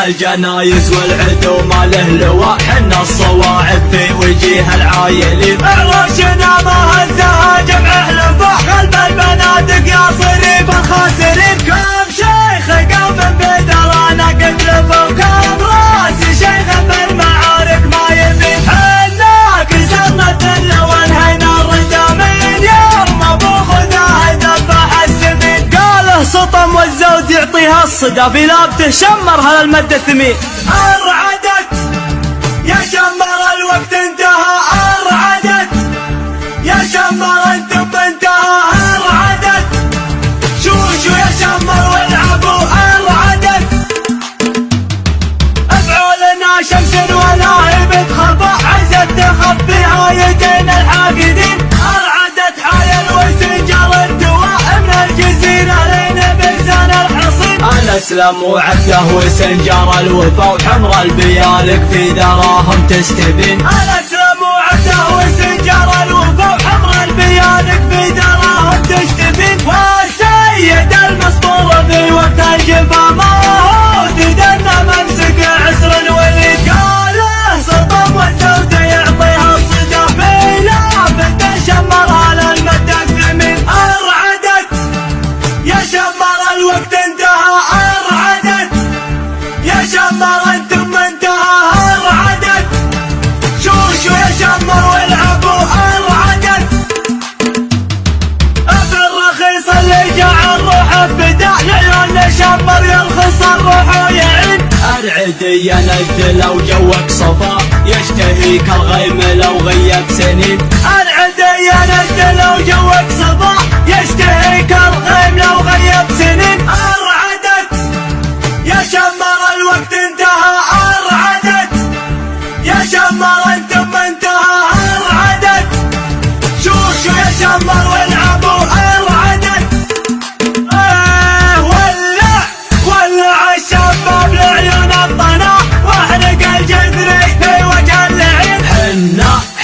الجنايز والعدو ما له لواء، حنا الصواعب في وجيه العايلين. عرشنا ما هزها جمع اهل الضح قلب البنادق يا صريف الخاسرين. كم شيخ قوم بدرانا قد لفوا، كم راس شيخ في المعارك ما يبين. حنا كسرنا الذل وانهينا الردى من يوم ابو خذاه ذبح السمين. قاله سطم والزود يعطيها الصدى في لابته شمرها للمد الثمين. ارعدت يا شمر الوقت انتهى، ارعدت يا شمر انتم انتهى، ارعدت شوشو يا شمر والعبوا، ارعدت افعولنا شمس ولاهب تخفى، عزت تخفيها يدين الحاقدين. ارعدت حايل وسنجر الدواء من الجزيرة لين بلسان الحصين. الاسلم وعده وسنجر الوفا وحمر البيالك في ذراهم تستبين. الاسلم وعده وسنجر الوفا وحمر البيالك في ذراهم تستبين. والسيد المسطور في وقت الجفا ما هو تدنى ممسك عسر وليد. قاله سطم والزود يعطيها الصدى في لابته شمرها للمد الثمين. ارعدت يا شمر الوقت انتهى، ارعدت يا شمر انتم انتهى، ارعدت شوشو يا شمر والعبوا، ارعدت ابن الرخيص اللي جاع الروح بدا لعيون شمر يرخص الروح ويعين. ارعدي يا نجد لو جوك صفا يشتهيك الغيم لو غيب سنين. ارعدي يا نجد لو جوك صفا يشتهيك الغيم لو غيب سنين. ارعدت يا شمر الوقت انتهى، ارعدت يا شمر انتم انتهى، ارعدت شوشو يا شمر والعبوا، ارعدت ولع الشباب لعيون الطنا واحرق الجذري في وجه اللعين.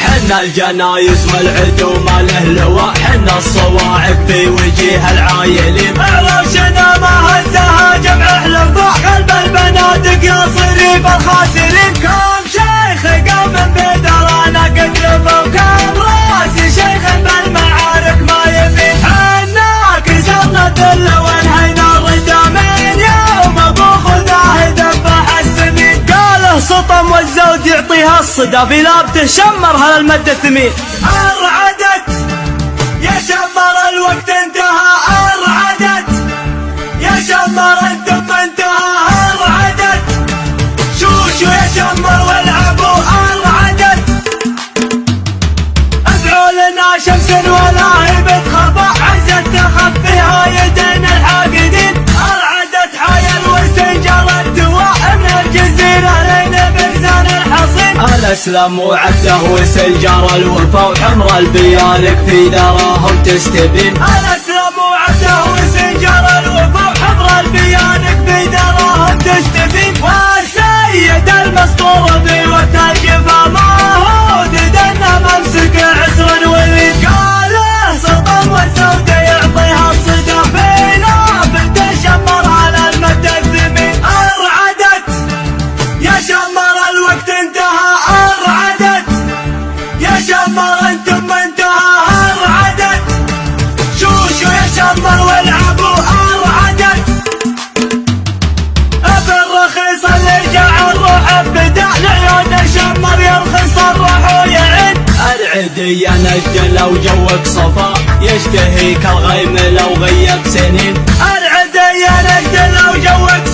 حنا الجنايز والعدو ما له لواء، حنا الصواعب في وجيه العايلين. عرشنا ما هزها جمع اهل الضح قلب البنادق يا صريف الخاسرين. كم شيخ قوم بدرانا قد لفوا، كم راس شيخ بالمعارك ما يبين. حنا كسرنا الذل وانهينا الردى من يوم ابو خذاه ذبح السمين. قاله سطم والزود يعطيها الصدى في لابته شمرها للمد الثمين. ارعدت يا شمر الوقت انتهى، ارعدت يا شمر انتم انتهى، ارعدت شوشو يا شمر والعبوا، ارعدت افعولنا شمس ولاهب تخفى، عزت تخفيها يدين الحاقدين. ارعدت حايل وسنجر الدواء من الجزيرة لين بلسان الحصين. الاسلم وعده وسنجر الوفا وحمر البيالك في ذراهم تستبين. الاسلم وعده وسنجر الوفا وحمر البيالك في ذراهم تستبين. والسيد المسطور في وقت الجفا ما هو تدنى ممسك عسر وليد. قاله سطم والزود يعطيها الصدى في لابته شمرها للمد الثمين. ارعدت يا شمر الوقت انتهى، ارعدت يا شمر انتم انتهى، ارعدت شوشو يا شمر والعبوا، ارعدت ابن الرخيص اللي جاع الروح بدا لعيون شمر يرخص الروح ويعين. ارعدي يا نجد لو جوك صفا يشتهيك الغيم لو غيب سنين. ارعدي يا نجد لو جوك